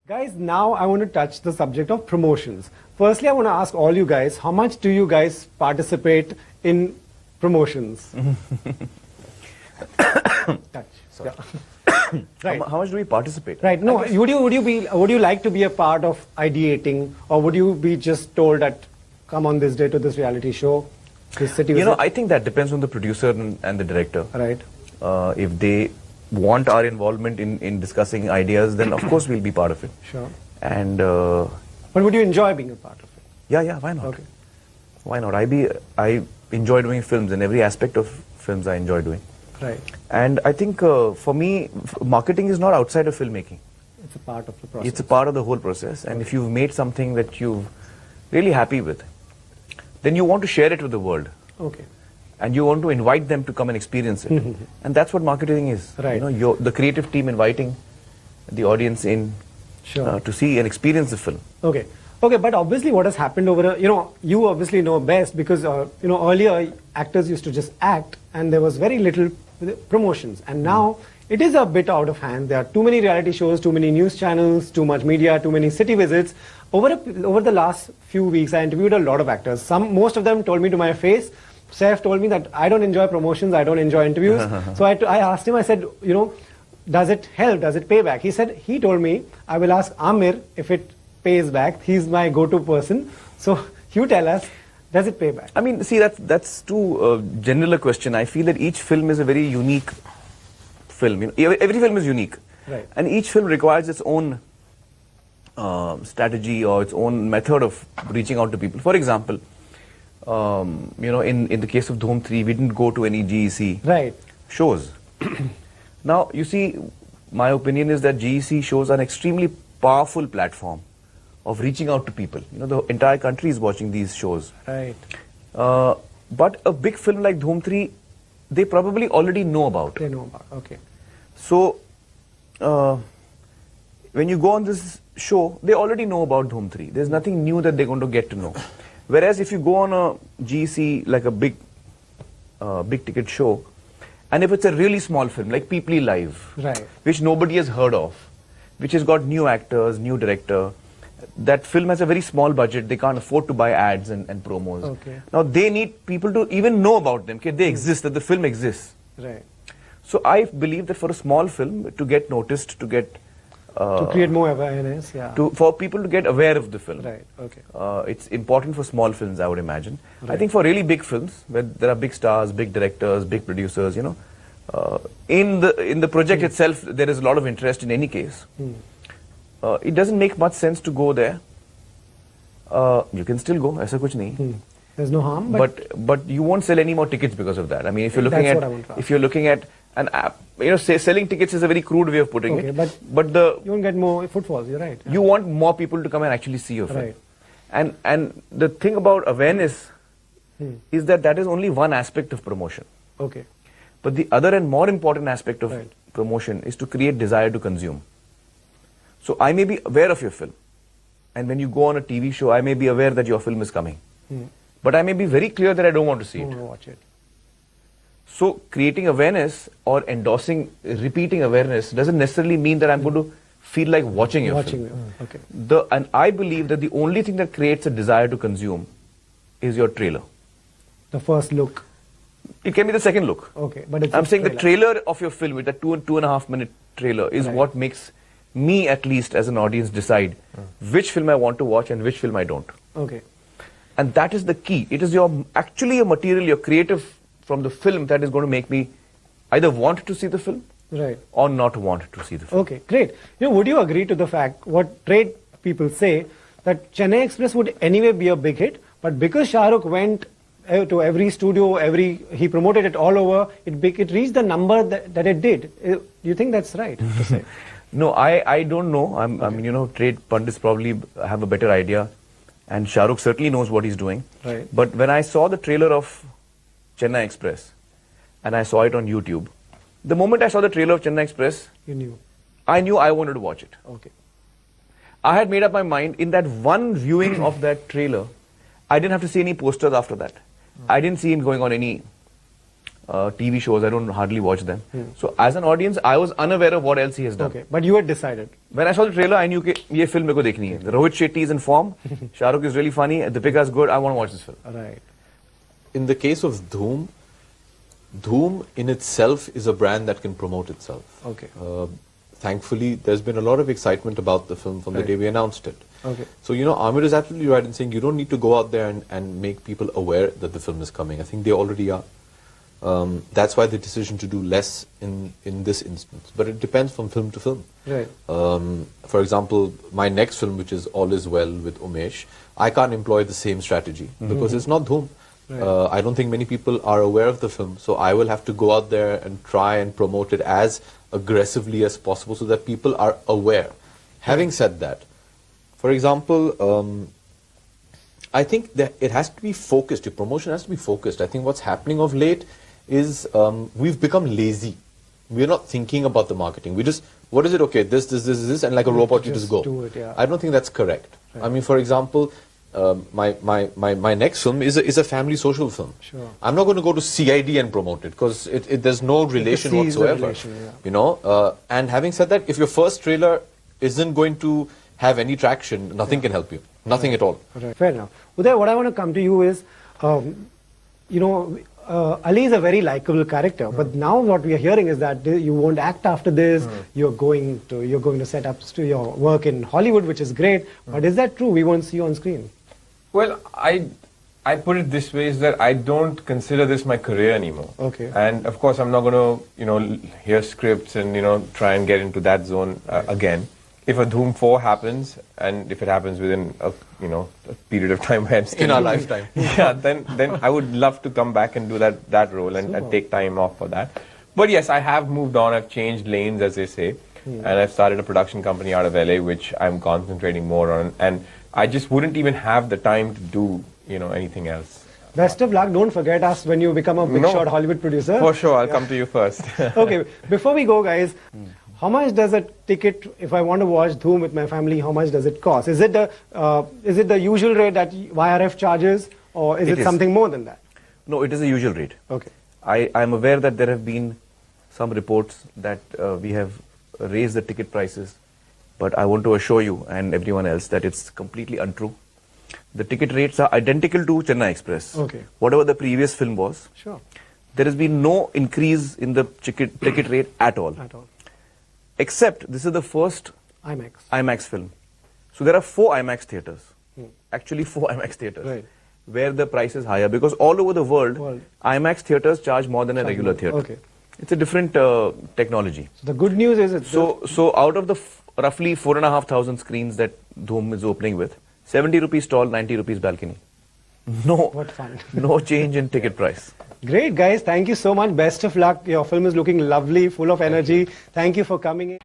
Guys, now I want to touch the subject of promotions. Firstly, I want to ask all you guys, how much do you guys participate in promotions? Touch. Sorry. Yeah. Right. How much do we participate? Right. No. Would you like to be a part of ideating, or would you be just told that come on this day to this reality show, this city? You know, I think that depends on the producer and the director. Right. If they want our involvement in discussing ideas, then of course we'll be part of it. Sure. And but would you enjoy being a part of it? yeah, why not? Okay. Why not? I enjoy doing films, and every aspect of films I enjoy doing. Right. And I think for me, marketing is not outside of filmmaking. It's a part of the process. It's a part of the whole process. And if you've made something that you're really happy with, then you want to share it with the world. Okay. And you want to invite them to come and experience it. And that's what marketing is. Right. You know, the creative team inviting the audience in to see and experience the film. Okay. Okay, but obviously what has happened over, you obviously know best because, earlier actors used to just act and there was very little promotions. And now it is a bit out of hand. There are too many reality shows, too many news channels, too much media, too many city visits. Over the last few weeks, I interviewed a lot of actors. Most of them told me to my face. Saif told me that I don't enjoy promotions, I don't enjoy interviews. So I asked him, I said, does it help? Does it pay back? He told me, I will ask Aamir if it pays back. He's my go-to person. So you tell us, does it pay back? I mean, see, that's too general a question. I feel that each film is a very unique film. Every film is unique. Right. And each film requires its own strategy or its own method of reaching out to people. For example, in the case of Dhoom 3, we didn't go to any GEC shows. Now, you see, my opinion is that GEC shows are an extremely powerful platform of reaching out to people. The entire country is watching these shows. Right. But a big film like Dhoom 3, they probably already know about. They know about, okay. So, when you go on this show, they already know about Dhoom 3. There's nothing new that they're going to get to know. Whereas if you go on a GEC, like a big ticket show, and if it's a really small film, like People Live, right, which nobody has heard of, which has got new actors, new director, that film has a very small budget, they can't afford to buy ads and promos. Okay. Now they need people to even know about them, okay, they exist, that the film exists. Right. So I believe that for a small film to get noticed, to get to create more awareness, yeah. For people to get aware of the film. Right, okay. It's important for small films, I would imagine. Right. I think for really big films, where there are big stars, big directors, big producers, in the project itself, there is a lot of interest in any case. It doesn't make much sense to go there. You can still go, aisa kuch nahi. There's no harm, but you won't sell any more tickets because of that. I mean, if you're looking at an app, selling tickets is a very crude way of putting it. But you won't get more footfalls. You're right. You want more people to come and actually see your film. Right. And the thing about awareness is that is only one aspect of promotion. Okay. But the other and more important aspect of promotion is to create desire to consume. So I may be aware of your film, and when you go on a TV show, I may be aware that your film is coming. But I may be very clear that I don't want to see it. Watch it. So creating awareness or endorsing, repeating awareness doesn't necessarily mean that I'm going to feel like watching your film. Okay. And I believe that the only thing that creates a desire to consume is your trailer. The first look. It can be the second look. Okay, but I'm saying the trailer of your film, with that 2.5 minute trailer, is what makes me, at least as an audience, decide which film I want to watch and which film I don't. Okay. And that is the key. It is actually a material, your creative from the film, that is going to make me either want to see the film or not want to see the film. Okay, great. Would you agree to the fact, what trade people say, that Chennai Express would anyway be a big hit, but because Shah Rukh went to every studio, he promoted it all over, it reached the number that it did. Do you think that's right to say? No, I don't know. I mean, trade pundits probably have a better idea, and Shah Rukh certainly knows what he's doing. Right. But when I saw the trailer of Chennai Express, and I saw it on YouTube, the moment I saw the trailer of Chennai Express, I knew I wanted to watch it. Okay. I had made up my mind. In that one viewing of that trailer, I didn't have to see any posters after that. I didn't see him going on any TV shows. I don't hardly watch them. So as an audience, I was unaware of what else he has done. Okay, but you had decided. When I saw the trailer, I knew that this film I have to watch. Rohit Shetty is in form. Shah Rukh is really funny. Deepika is good. I want to watch this film. Right. In the case of Dhoom, Dhoom in itself is a brand that can promote itself. Okay. Thankfully, there's been a lot of excitement about the film from the day we announced it. Okay. So, Aamir is absolutely right in saying you don't need to go out there and make people aware that the film is coming. I think they already are. That's why the decision to do less in this instance. But it depends from film to film. Right. For example, my next film, which is All Is Well with Umesh, I can't employ the same strategy because it's not Dhoom. Right. I don't think many people are aware of the film, so I will have to go out there and try and promote it as aggressively as possible so that people are aware. Having said that, for example, I think that it has to be focused. Your promotion has to be focused. I think what's happening of late is we've become lazy. We're not thinking about the marketing. We just, what is it? Okay, this, and like a robot you just go. Do it, yeah. I don't think that's correct. Right. I mean, for example, my next film is a family social film. Sure. I'm not going to go to CID and promote it because there's no relation whatsoever. And having said that, if your first trailer isn't going to have any traction, nothing can help you. Nothing at all. Right. Fair enough. Uday, what I want to come to you is, Ali is a very likable character, but now what we are hearing is that you won't act after this. You're going to set up to your work in Hollywood, which is great. But is that true? We won't see you on screen. Well, I put it this way, is that I don't consider this my career anymore. Okay. And of course, I'm not going to, hear scripts and, try and get into that zone again. If a Dhoom 4 happens, and if it happens within a period of time where I'm still in our lifetime, yeah, then I would love to come back and do that role and take time off for that. But yes, I have moved on. I've changed lanes, as they say, and I've started a production company out of LA, which I'm concentrating more on. And I just wouldn't even have the time to do anything else. Best of luck. Don't forget us when you become a big shot Hollywood producer. For sure, I'll come to you first. Okay, before we go, guys. How much does a ticket, if I want to watch Dhoom with my family, how much does it cost? Is it the usual rate that YRF charges, or is it something more than that? No, it is the usual rate. Okay. I am aware that there have been some reports that we have raised the ticket prices, but I want to assure you and everyone else that it's completely untrue. The ticket rates are identical to Chennai Express. Okay. Whatever the previous film was. Sure. There has been no increase in the ticket rate at all. At all. Except this is the first IMAX film. So there are 4 IMAX theaters. Actually 4 IMAX theaters. Right. Where the price is higher. Because all over the world, IMAX theaters charge more than a regular theater. Okay. It's a different technology. So the good news is So out of the roughly 4,500 screens that Dhoom is opening with, 70 rupees stall, 90 rupees balcony. No, what fun. No change in ticket price. Great, guys. Thank you so much. Best of luck. Your film is looking lovely, full of energy. Thank you for coming in.